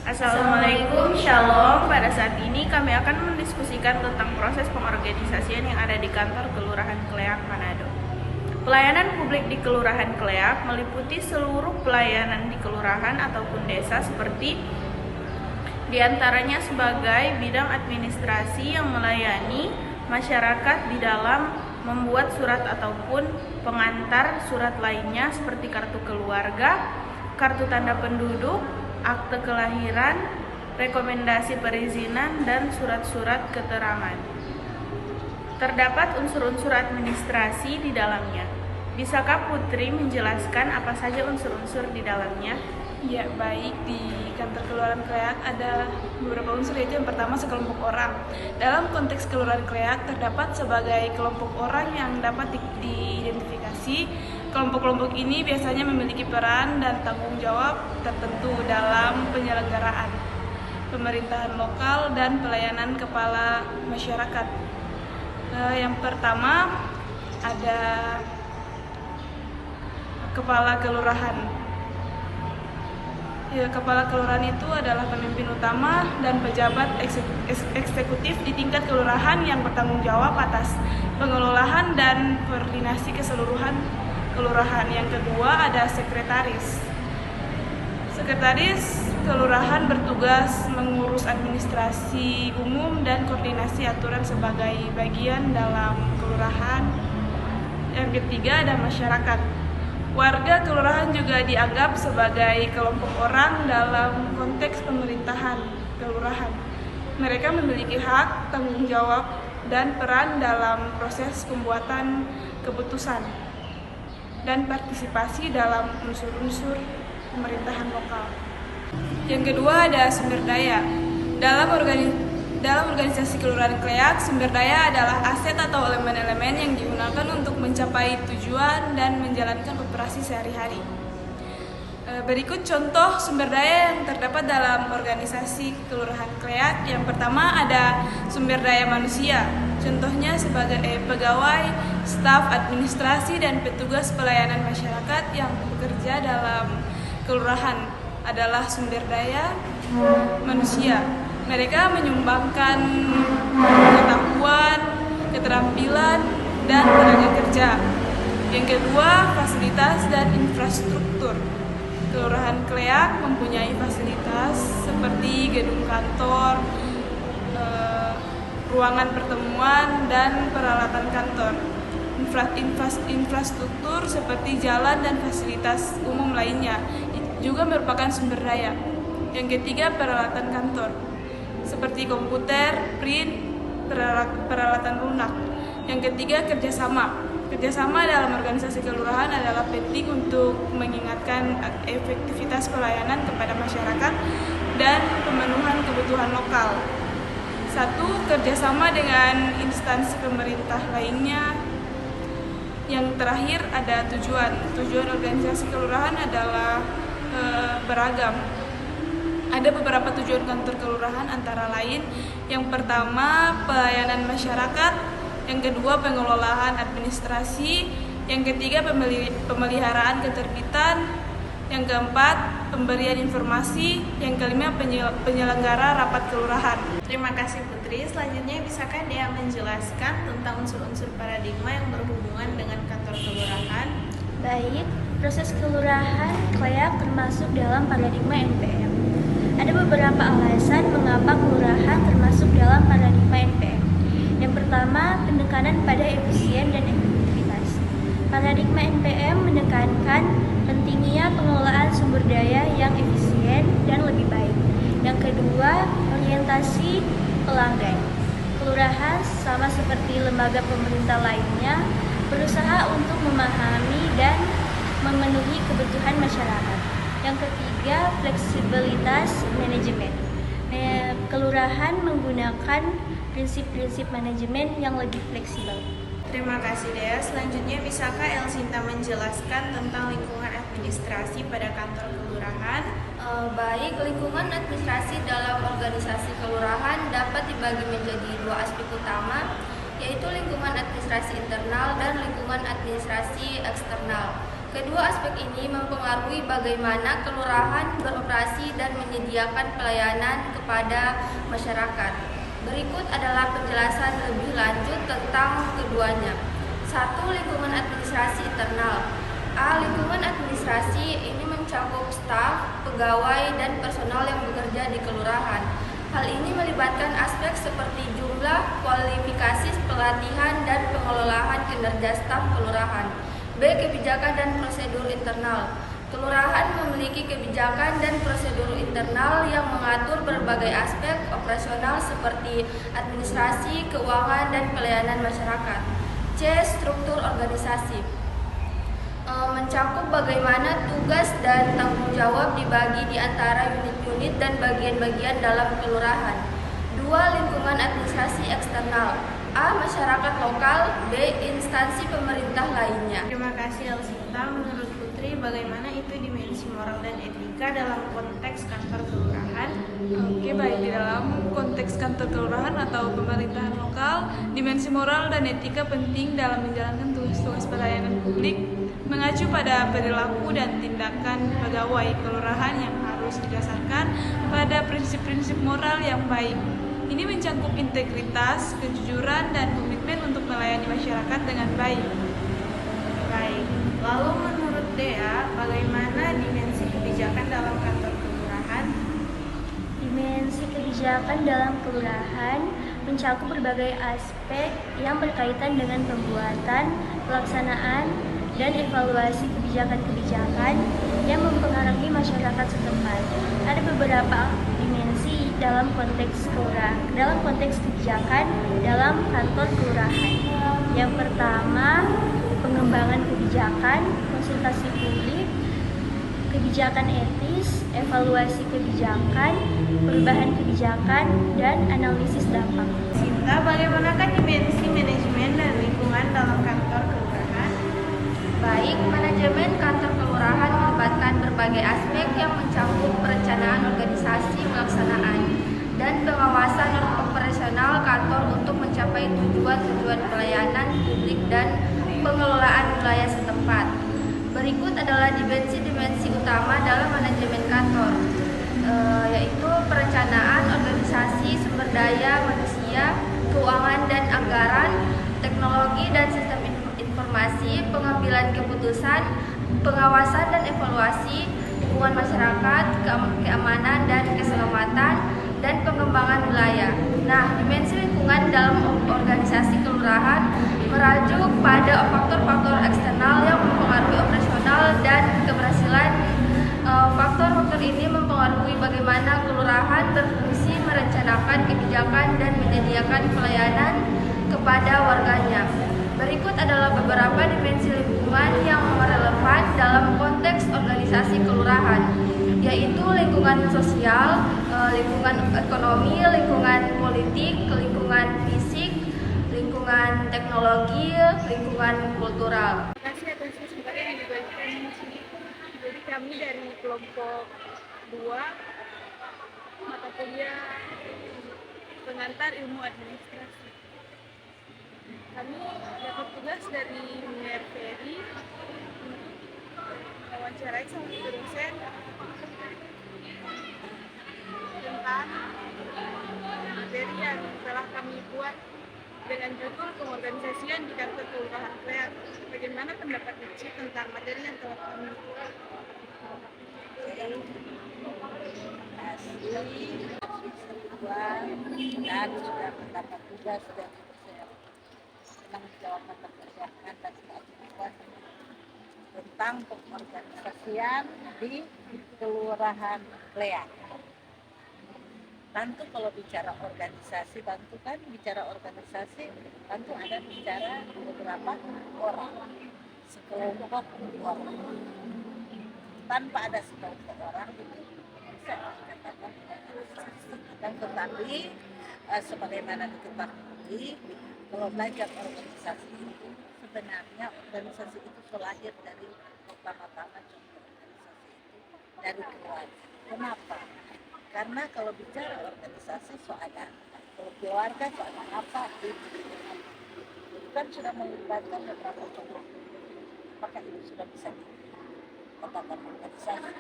Assalamualaikum, Shalom. Pada saat ini kami akan mendiskusikan tentang proses pengorganisasian yang ada di kantor Kelurahan Kleak, Manado. Pelayanan publik di Kelurahan Kleak meliputi seluruh pelayanan di kelurahan ataupun desa seperti diantaranya sebagai bidang administrasi yang melayani masyarakat di dalam membuat surat ataupun pengantar surat lainnya seperti kartu keluarga, kartu tanda penduduk, akte kelahiran, rekomendasi perizinan, dan surat-surat keterangan. Terdapat unsur-unsur administrasi di dalamnya. Bisakah Putri menjelaskan apa saja unsur-unsur di dalamnya? Ya, baik. Di kantor Kelurahan Kleak ada beberapa unsur, yaitu yang pertama sekelompok orang. Dalam konteks Kelurahan Kleak terdapat sebagai kelompok orang yang dapat diidentifikasi. Kelompok-kelompok ini biasanya memiliki peran dan tanggung jawab tertentu dalam penyelenggaraan pemerintahan lokal dan pelayanan kepala masyarakat. Yang pertama ada kepala kelurahan. Kepala kelurahan itu adalah pemimpin utama dan pejabat eksekutif di tingkat kelurahan yang bertanggung jawab atas pengelolaan dan koordinasi keseluruhan kelurahan. Yang kedua ada sekretaris. Sekretaris kelurahan bertugas mengurus administrasi umum dan koordinasi aturan sebagai bagian dalam kelurahan. Yang ketiga ada masyarakat. Warga kelurahan juga dianggap sebagai kelompok orang dalam konteks pemerintahan kelurahan. Mereka memiliki hak, tanggung jawab, dan peran dalam proses pembuatan keputusan dan partisipasi dalam unsur-unsur pemerintahan lokal. Yang kedua ada sumber daya. Dalam organisasi Kelurahan Kleak, sumber daya adalah aset atau elemen-elemen yang digunakan untuk mencapai tujuan dan menjalankan operasi sehari-hari. Berikut contoh sumber daya yang terdapat dalam organisasi Kelurahan Kleak. Yang pertama ada sumber daya manusia. Contohnya sebagai pegawai, staf administrasi, dan petugas pelayanan masyarakat yang bekerja dalam kelurahan adalah sumber daya manusia. Mereka menyumbangkan pengetahuan, keterampilan, dan tenaga kerja. Yang kedua, fasilitas dan infrastruktur. Kelurahan Kleak mempunyai fasilitas seperti gedung kantor, ruangan pertemuan, dan peralatan kantor. Infrastruktur seperti jalan dan fasilitas umum lainnya juga merupakan sumber daya. Yang ketiga, peralatan kantor seperti komputer, print, peralatan lunak. Yang ketiga, kerjasama. Kerjasama dalam organisasi kelurahan adalah penting untuk mengingatkan efektivitas pelayanan kepada masyarakat dan pemenuhan kebutuhan lokal. Satu, kerjasama dengan instansi pemerintah lainnya. Yang terakhir ada tujuan. Tujuan organisasi kelurahan adalah beragam. Ada beberapa tujuan kantor kelurahan antara lain, yang pertama pelayanan masyarakat, yang kedua pengelolaan administrasi, yang ketiga pemeliharaan ketertiban, yang keempat pemberian informasi, yang kelima penyelenggara rapat kelurahan. Terima kasih Putri. Selanjutnya bisakah dia menjelaskan tentang unsur-unsur paradigma yang berhubungan dengan kantor kelurahan? Baik, proses kelurahan Kleak termasuk dalam paradigma NPM. Ada beberapa alasan mengapa kelurahan termasuk dalam paradigma NPM. Yang pertama, penekanan pada efisien dan efektivitas. Paradigma NPM menekankan pentingnya pengelolaan sumber daya yang efisien dan lebih baik. Yang kedua, orientasi pelanggan. Kelurahan, sama seperti lembaga pemerintah lainnya, berusaha untuk memahami dan memenuhi kebutuhan masyarakat. Yang ketiga, fleksibilitas manajemen. Kelurahan menggunakan prinsip-prinsip manajemen yang lebih fleksibel. Terima kasih Dea. Selanjutnya bisakah Elsinta menjelaskan tentang lingkungan administrasi pada kantor kelurahan? Baik, lingkungan administrasi dalam organisasi kelurahan dapat dibagi menjadi dua aspek utama, yaitu lingkungan administrasi internal dan lingkungan administrasi eksternal. Kedua aspek ini mempengaruhi bagaimana kelurahan beroperasi dan menyediakan pelayanan kepada masyarakat. Berikut adalah penjelasan lebih lanjut tentang keduanya. 1. Lingkungan administrasi internal. Lingkungan administrasi ini mencakup staf, pegawai, dan personal yang bekerja di kelurahan. Hal ini melibatkan aspek seperti jumlah, kualifikasi, pelatihan, dan pengelolaan kinerja staf kelurahan. B. Kebijakan dan prosedur internal. Kelurahan memiliki kebijakan dan prosedur internal yang mengatur berbagai aspek operasional seperti administrasi, keuangan, dan pelayanan masyarakat. C. Struktur organisasi. Mencakup bagaimana tugas dan tanggung jawab dibagi di antara unit-unit dan bagian-bagian dalam kelurahan. 2. Lingkungan administrasi eksternal. Masyarakat lokal. B. Instansi pemerintah lainnya. Terima kasih Elsita. Menurut Putri, bagaimana itu dimensi moral dan etika dalam konteks kantor kelurahan? Oke, baik. Di dalam konteks kantor kelurahan atau pemerintahan lokal, dimensi moral dan etika penting dalam menjalankan tugas-tugas pelayanan publik, mengacu pada perilaku dan tindakan pegawai kelurahan yang harus didasarkan pada prinsip-prinsip moral yang baik. Ini mencakup integritas, kejujuran, dan komitmen untuk melayani masyarakat dengan baik. Baik, lalu menurut Dea, bagaimana dimensi kebijakan dalam kantor kelurahan? Dimensi kebijakan dalam kelurahan mencakup berbagai aspek yang berkaitan dengan pembuatan, pelaksanaan, dan evaluasi kebijakan-kebijakan yang mempengaruhi masyarakat setempat. Ada beberapa dimensi dalam konteks kebijakan dalam kantor kelurahan. Yang pertama, pengembangan kebijakan, konsultasi publik, kebijakan etis, evaluasi kebijakan, perubahan kebijakan, dan analisis dampak. Sinta, bagaimanakah dimensi manajemen dan lingkungan dalam kantor kelurahan? Baik, manajemen kantor kelurahan melibatkan berbagai aspek yang mencakup perencanaan organisasi pelaksanaan dan pengawasan operasional kantor untuk mencapai tujuan-tujuan pelayanan publik dan pengelolaan wilayah setempat. Berikut adalah dimensi-dimensi utama dalam manajemen kantor, yaitu perencanaan organisasi, sumber daya manusia, keuangan dan anggaran, teknologi dan sistem informasi, pengambilan keputusan, pengawasan dan evaluasi, lingkungan masyarakat, keamanan dan keselamatan, dan pengembangan wilayah. Nah, dimensi lingkungan dalam organisasi kelurahan merujuk pada faktor-faktor eksternal yang mempengaruhi operasional dan keberhasilan. Faktor-faktor ini mempengaruhi bagaimana kelurahan berfungsi, merencanakan kebijakan, dan menyediakan pelayanan kepada warganya. Berikut adalah beberapa dimensi lingkungan yang relevan dalam konteks organisasi kelurahan, yaitu lingkungan sosial, lingkungan ekonomi, lingkungan politik, lingkungan fisik, lingkungan teknologi, lingkungan kultural. Terima kasih atas kesempatan yang diberikan di sini. Jadi kami dari kelompok 2 mata kuliah pengantar ilmu administrasi. Kami dapat tugas dari Mr. Ferry untuk mewawancarai salah satu dosen tentang materi yang telah kami buat dengan judul pengorganisasian di kantor kelurahan Kleak. Bagaimana pendapat Uci tentang materi yang telah kami buat? Dan sudah mendapat tugas dari dosen tentang jawab mata pelajaran dan keaktifan tentang pengorganisasian di kelurahan Kleak. Tentu kalau bicara organisasi, tentu ada bicara beberapa orang, sekelompok orang. Tanpa ada sekelompok orang itu bisa dikatakan organisasi. Dan tetapi sebagaimana diketahui, kalau belajar organisasi itu sebenarnya organisasi itu lahir dari pertama-tama contoh organisasi itu dari keluarga. Kenapa? Karena kalau bicara organisasi soalnya kalau keluarga soalnya apa itu kan sudah melibatkan beberapa contoh, maka itu sudah bisa katakan organisasi.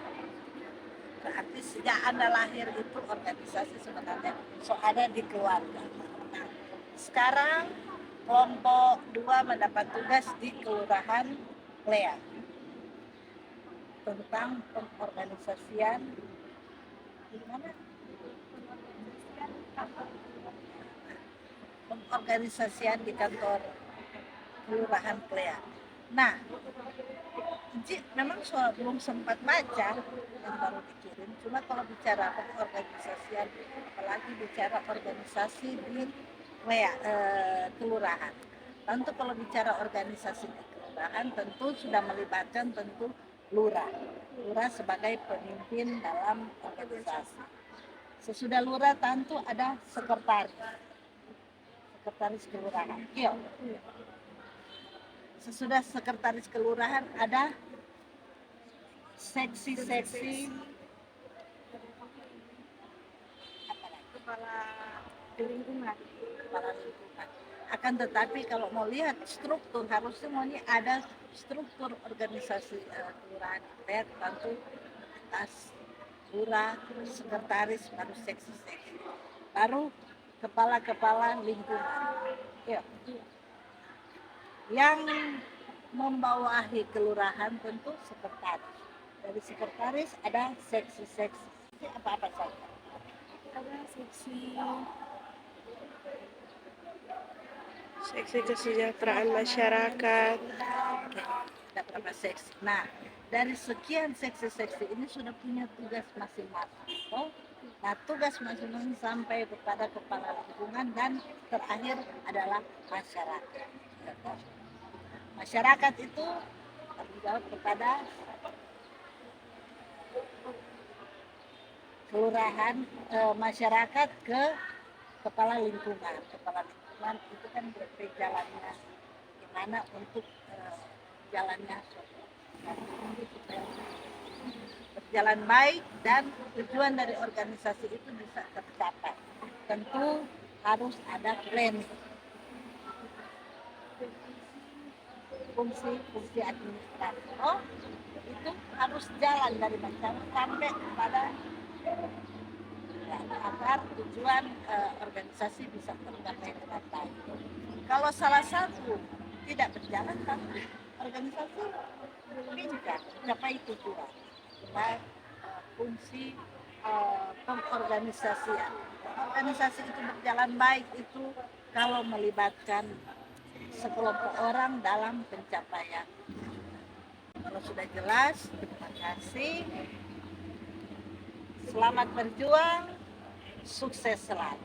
Berarti sejak Anda lahir itu organisasi sebenarnya ada di keluarga. Nah, sekarang kelompok 2 mendapat tugas di Kelurahan Kleak tentang pengorganisasian gimana? Pengorganisasian di kantor Kelurahan Kleak. Nah, memang belum sempat baca yang baru dikirim. Cuma kalau bicara pengorganisasian, apalagi bicara organisasi di kelurahan. Tentu kalau bicara organisasi di kelurahan, tentu sudah melibatkan tentu lurah. Lurah sebagai pemimpin dalam organisasi. Sesudah lurah tentu ada sekretaris kelurahan. Yo. Sesudah sekretaris kelurahan ada seksi-seksi Kepala lingkungan. Akan tetapi kalau mau lihat struktur, harusnya semuanya ada struktur organisasi kelurahan. Lihat tentu atas lurah, sekretaris, baru seksi-seksi, baru kepala lingkungan. Yuk. Yang membawahi kelurahan tentu sekretaris. Dari sekretaris ada seksi-seksi. Apa-apa saja. Ada seksi kesejahteraan masyarakat. Ada berapa seksi? Nah, dari sekian seksi-seksi ini sudah punya tugas masing-masing. Nah, tugas masing-masing sampai kepada kepala lingkungan dan terakhir adalah masyarakat. Masyarakat itu tanggung jawab kepada kelurahan, masyarakat ke kepala lingkungan. Kepala lingkungan itu kan berjalannya gimana untuk jalannya berjalan baik dan tujuan dari organisasi itu bisa tercapai. Tentu harus ada plan. Fungsi administrasi itu harus jalan dari masyarakat sampai kepada agar tujuan organisasi bisa tercapai dengan baik. Kalau salah satu tidak berjalan, tapi organisasi tidak mencapai tujuan. Nah, fungsi pengorganisasian. Organisasi itu berjalan baik itu kalau melibatkan sekelompok orang dalam pencapaian. Kalau sudah jelas, terima kasih. Selamat berjuang, sukses selalu.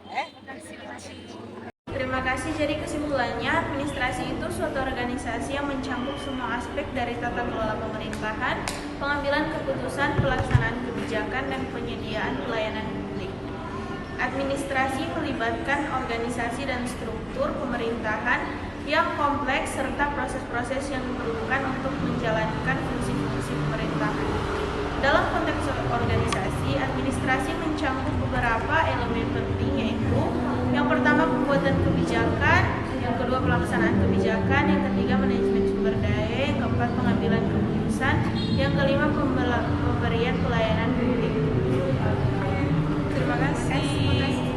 Terima kasih. Jadi kesimpulannya, administrasi itu suatu organisasi yang mencakup semua aspek dari tata kelola pemerintahan, pengambilan keputusan, pelaksanaan kebijakan, dan penyediaan pelayanan publik. Administrasi melibatkan organisasi dan struktur pemerintahan yang kompleks serta proses-proses yang diperlukan untuk menjalankan fungsi-fungsi pemerintahan. Dalam konteks organisasi, administrasi mencakup beberapa elemen penting, yaitu yang pertama pembuatan kebijakan, yang kedua pelaksanaan kebijakan, yang ketiga manajemen sumber daya, yang keempat pengambilan keputusan, yang kelima pemberian pelayanan publik. Terima kasih.